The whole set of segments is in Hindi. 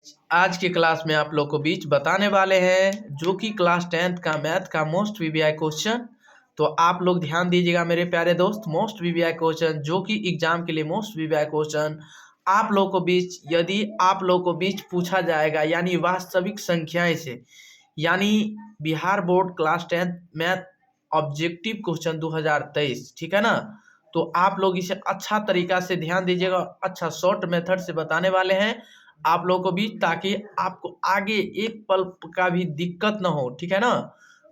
आज की क्लास में आप लोग को बीच बताने वाले हैं जो कि क्लास 10th का मैथ का मोस्ट वीवीआई क्वेश्चन। तो आप लोग ध्यान दीजिएगा मेरे प्यारे दोस्त, मोस्ट वीवीआई क्वेश्चन जो कि एग्जाम के लिए मोस्ट वीवीआई क्वेश्चन आप लोग को बीच, यदि आप लोग को बीच पूछा जाएगा यानी वास्तविक संख्याएं से, यानी Bihar board class 10th math objective question 2023, ठीक है ना। तो आप लोग इसे अच्छा तरीका से ध्यान दीजिएगा, अच्छा शॉर्ट मेथड से बताने वाले हैं आप लोगों को भी, ताकि आपको आगे एक पल का भी दिक्कत ना हो, ठीक है ना।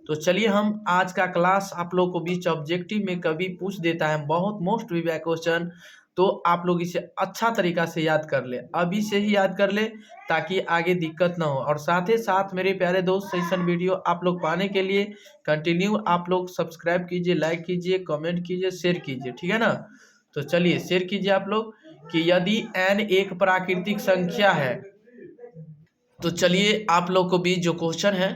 तो चलिए हम आज का क्लास आप लोगों को बीच ऑब्जेक्टिव में कभी पूछ देता है बहुत मोस्ट वीवीआई क्वेश्चन, तो आप लोग इसे अच्छा तरीका से याद कर ले, अभी से ही याद कर ले ताकि आगे दिक्कत ना हो। और साथ ही साथ मेरे प्यारे दोस्त, सेशन वीडियो आप लोग पाने के लिए कंटिन्यू आप लोग सब्सक्राइब कीजिए, लाइक कीजिए, कमेंट कीजिए, शेयर कीजिए, ठीक है ना। तो चलिए शेयर कीजिए आप लोग कि यदि n एक प्राकृतिक संख्या है, तो चलिए आप लोग को भी जो क्वेश्चन है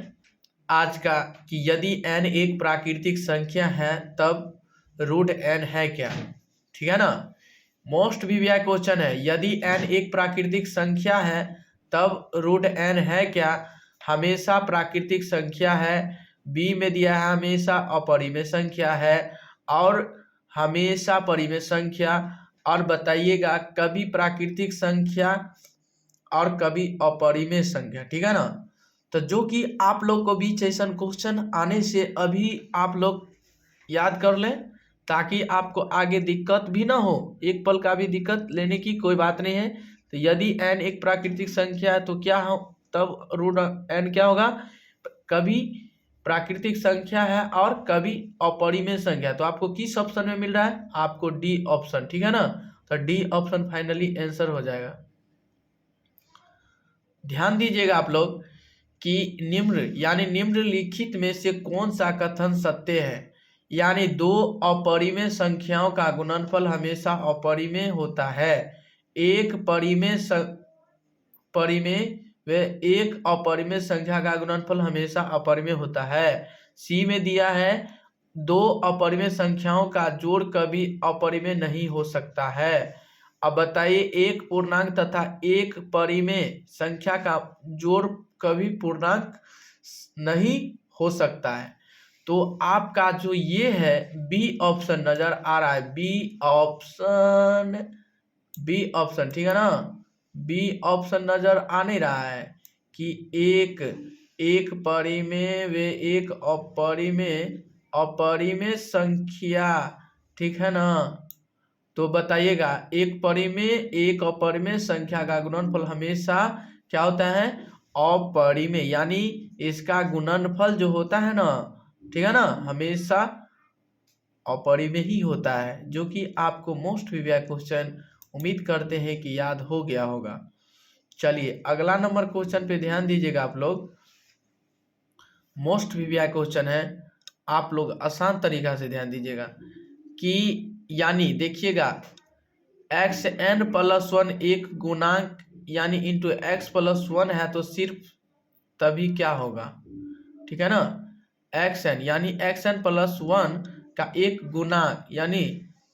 आज का कि यदि n एक प्राकृतिक संख्या है तब रूट n है क्या, ठीक है ना। मोस्ट वीवीआई क्वेश्चन है, यदि n एक प्राकृतिक संख्या है तब रूट n है क्या। हमेशा प्राकृतिक संख्या है, बी में दिया है हमेशा अपरिमेय संख्या है, और हमेशा परिमेय संख्या, और बताइएगा कभी प्राकृतिक संख्या और कभी अपरिमेय संख्या, ठीक है ना। तो जो कि आप लोग को भी ऐसा क्वेश्चन आने से अभी आप लोग याद कर लें ताकि आपको आगे दिक्कत भी ना हो, एक पल का भी दिक्कत लेने की कोई बात नहीं है। तो यदि n एक प्राकृतिक संख्या है तो क्या हो, तब रूट n क्या होगा, कभी प्राकृतिक संख्या है और कभी अपरिमेय संख्या है। तो आपको किस ऑप्शन में मिल रहा है, आपको डी ऑप्शन, ठीक है ना। तो डी ऑप्शन फाइनली आंसर हो जाएगा। ध्यान दीजिएगा आप लोग कि निम्न यानी निम्नलिखित में से कौन सा कथन सत्य है, यानी दो अपरिमेय संख्याओं का गुणनफल हमेशा अपरिमेय होता है। एक परिमेय व एक अपरिमेय संख्या का गुणनफल हमेशा अपरिमेय होता है। सी में दिया है दो अपरिमेय संख्याओं का जोड़ कभी अपरिमेय नहीं हो सकता है। अब बताइए एक पूर्णांक तथा एक परिमेय संख्या का जोड़ कभी पूर्णांक नहीं हो सकता है। तो आपका जो ये है बी ऑप्शन नजर आ रहा है, बी ऑप्शन, ठीक है ना। बी ऑप्शन नजर आ नहीं रहा है कि एक परिमेय व एक अपरिमेय संख्या, ठीक है ना। तो बताइएगा एक परिमेय एक अपरिमेय संख्या का गुणनफल हमेशा क्या होता है, अपरिमेय, यानी इसका गुणनफल जो होता है ना, ठीक है ना, हमेशा अपरिमेय ही होता है। जो कि आपको मोस्ट वीवीआई क्वेश्चन उम्मीद करते हैं कि याद हो गया होगा। चलिए अगला नंबर क्वेश्चन पे ध्यान दीजिएगा आप लोग, मोस्ट वीवीआई क्वेश्चन है, आप लोग आसान तरीका से ध्यान दीजिएगा कि यानी देखिएगा xn+1 एक गुणांक यानी इंटू x+1 है तो सिर्फ तभी क्या होगा, ठीक है ना। xn यानी xn+1 का एक गुणांक यानी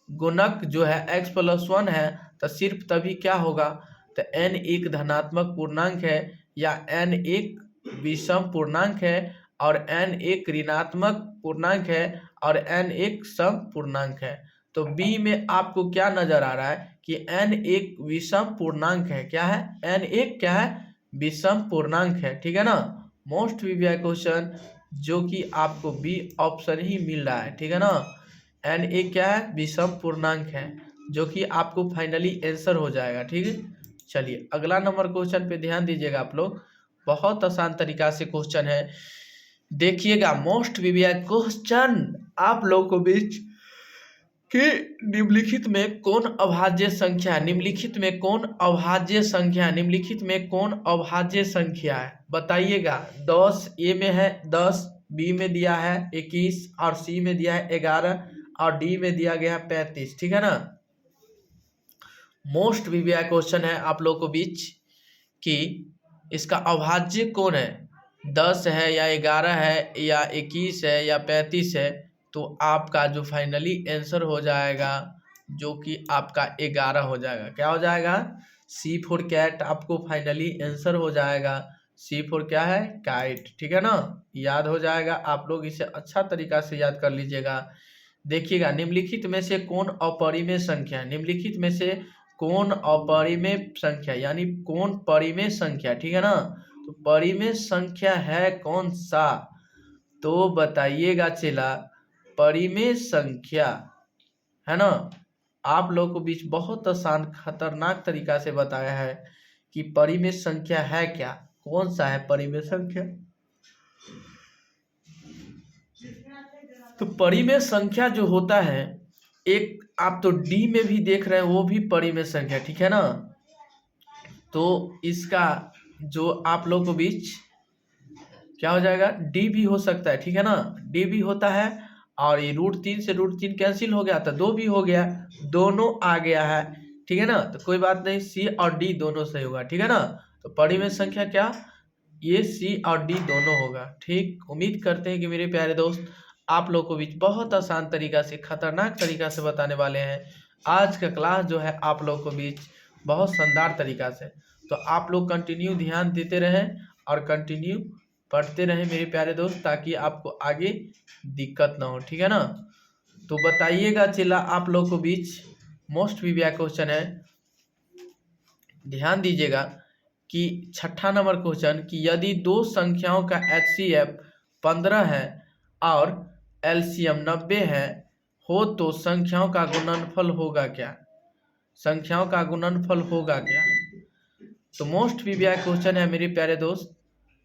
गुणक जो है x+1 है तो सिर्फ तभी क्या होगा, तो n एक धनात्मक पूर्णांक है या n एक विषम पूर्णांक है और n एक ऋणात्मक पूर्णांक है और n एक सम पूर्णांक है। तो बी में आपको क्या नजर आ रहा है कि n एक विषम पूर्णांक है, क्या है, n एक क्या है, विषम पूर्णांक है, ठीक है ना। मोस्ट वीवीआई क्वेश्चन जो कि आपको बी ऑप्शन ही मिल रहा है, ठीक है ना। n एक क्या है, विषम पूर्णांक है, जो कि आपको फाइनली आंसर हो जाएगा, ठीक है। चलिए अगला नंबर क्वेश्चन पे ध्यान दीजिएगा आप लोग, बहुत आसान तरीका से क्वेश्चन है। देखिएगा मोस्ट वीवीआई क्वेश्चन आप लोग को बीच कि निम्नलिखित में कौन अभाज्य संख्या है, निम्नलिखित में कौन अभाज्य संख्या है, निम्नलिखित में कौन अभाज्य संख्या है, बताइएगा। 10 ए में है 10, बी में दिया है 21 और सी में दिया है 11 और डी में दिया गया है 35, ठीक है ना। मोस्ट वीवीआई क्वेश्चन है आप लोग को बीच कि इसका अभाज्य कौन है, 10 है या 11 है या 21 है या 35 है। तो आपका जो फाइनली आंसर हो जाएगा जो कि आपका 11 हो जाएगा, क्या हो जाएगा, सी फॉर कैट आपको फाइनली आंसर हो जाएगा। सी फॉर क्या है? काइट, ठीक है ना, याद हो जाएगा। आप लोग इसे अच्छा तरीका से याद कर लीजिएगा। देखिएगा, निम्नलिखित में से कौन अपरिमेय संख्या, निम्नलिखित में से कौन अपरिमेय संख्या यानी कौन परिमेय संख्या, ठीक है ना, तो परिमेय संख्या है कौन सा, तो बताइएगा चेला। परिमेय संख्या है ना, आप लोगों को बीच बहुत आसान खतरनाक तरीका से बताया है कि परिमेय संख्या है क्या, कौन सा है परिमेय संख्या। तो परिमेय संख्या जो होता है, एक आप तो डी में भी देख रहे हैं, वो भी परिमेय संख्या, ठीक है ना। तो इसका जो आप लोगों को बीच क्या हो जाएगा, डी भी हो सकता है, ठीक है ना, डी भी होता है। और ये √3 से √3 कैंसिल हो गया तो 2 भी हो गया, दोनों आ गया है, ठीक है ना। तो कोई बात नहीं, सी और डी दोनों सही होगा, ठीक है ना। तो परिमेय संख्या क्या, ये सी और डी दोनों होगा। ठीक, उम्मीद करते हैं कि मेरे प्यारे दोस्त आप लोग को भी बहुत आसान तरीका से, खतरनाक तरीका से बताने वाले हैं। आज का क्लास जो है आप लोग को बीच बहुत शानदार तरीका से, तो आप लोग कंटिन्यू ध्यान देते रहें और कंटिन्यू पढ़ते रहें मेरे प्यारे दोस्त, ताकि आपको आगे दिक्कत ना हो, ठीक है ना। तो बताइएगा चला, आप लोग को बीच मोस्ट वीवीआई क्वेश्चन है, ध्यान दीजिएगा कि 6ठा नंबर क्वेश्चन कि यदि दो संख्याओं का HCF 15 है और LCM 90 है हो तो संख्याओं का गुणनफल होगा क्या, संख्याओं का गुणनफल होगा क्या। तो मोस्ट वीवीआई क्वेश्चन है मेरे प्यारे दोस्त,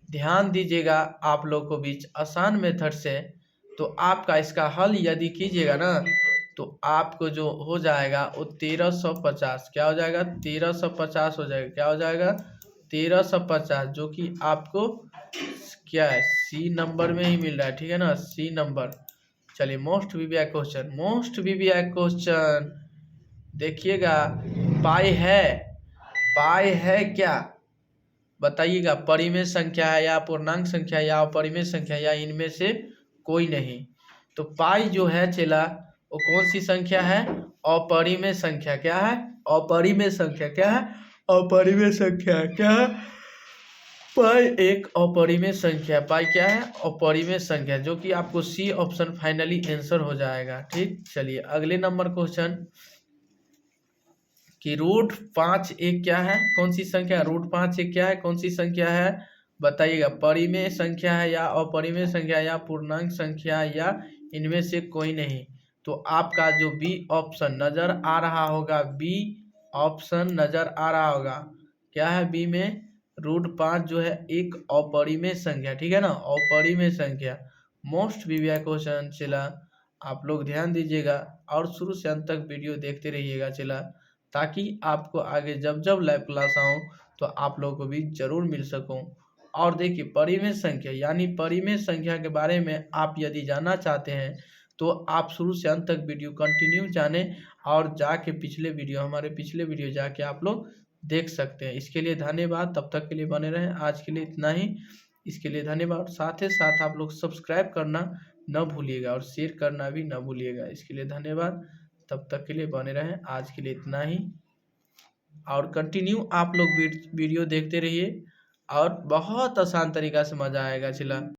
ध्यान दीजिएगा आप लोग को बीच आसान मेथड से। तो आपका इसका हल यदि कीजिएगा ना, तो आपको जो हो जाएगा वो 1350, क्या हो जाएगा, 1350 हो जाएगा, क्या हो जाएगा 1350, जो कि आपको क्या है, सी नंबर में ही मिल रहा है, ठीक है ना, सी नंबर। चलिए most VVI question, most VVI question देखिएगा, पाई है, पाई है क्या, बताइएगा, परिमेय संख्या है या पूर्णांक संख्या या अपरिमेय संख्या या इनमें से कोई नहीं। तो पाई जो है चेला वो कौन सी संख्या है, अपरिमेय संख्या, क्या है, अपरिमेय संख्या, क्या है, अपरिमेय संख्या, क्या है, पाई एक अपरिमेय संख्या, पाई क्या है, अपरिमेय संख्या, जो कि आपको सी ऑप्शन फाइनली आंसर हो जाएगा। ठीक, चलिए अगले नंबर क्वेश्चन कि √5 एक क्या है, कौन सी संख्या, √5 एक क्या है, कौन सी संख्या है, बताइएगा, परिमेय संख्या है या अपरिमेय संख्या या पूर्णांक संख्या या इनमें से कोई नहीं। तो आपका जो बी ऑप्शन नजर आ रहा होगा, बी ऑप्शन नजर आ रहा होगा, क्या है बी में, √5 जो है एक अपरिमेय संख्या, ठीक है ना, अपरिमेय संख्या। मोस्ट वीवीआई क्वेश्चन चला, आप लोग ध्यान दीजिएगा और शुरू से अंत तक वीडियो देखते रहिएगा चला, ताकि आपको आगे जब जब लाइव क्लास आऊँ तो आप लोगों को भी जरूर मिल सकूं। और देखिए परिमेय संख्या यानी परिमेय संख्या के बारे में आप यदि जानना चाहते हैं तो आप शुरू से अंत तक वीडियो कंटिन्यू जाने और जाके पिछले वीडियो, हमारे पिछले वीडियो जाके आप लोग देख सकते हैं। इसके लिए धन्यवाद, तब तक के लिए बने रहें, आज के लिए इतना ही, इसके लिए धन्यवाद। साथ ही साथ आप लोग सब्सक्राइब करना न भूलिएगा और शेयर करना भी न भूलिएगा, इसके लिए धन्यवाद, तब तक के लिए बने रहें, आज के लिए इतना ही। और कंटिन्यू आप लोग वीडियो देखते रहिए और बहुत आसान तरीका से मज़ा आएगा चला।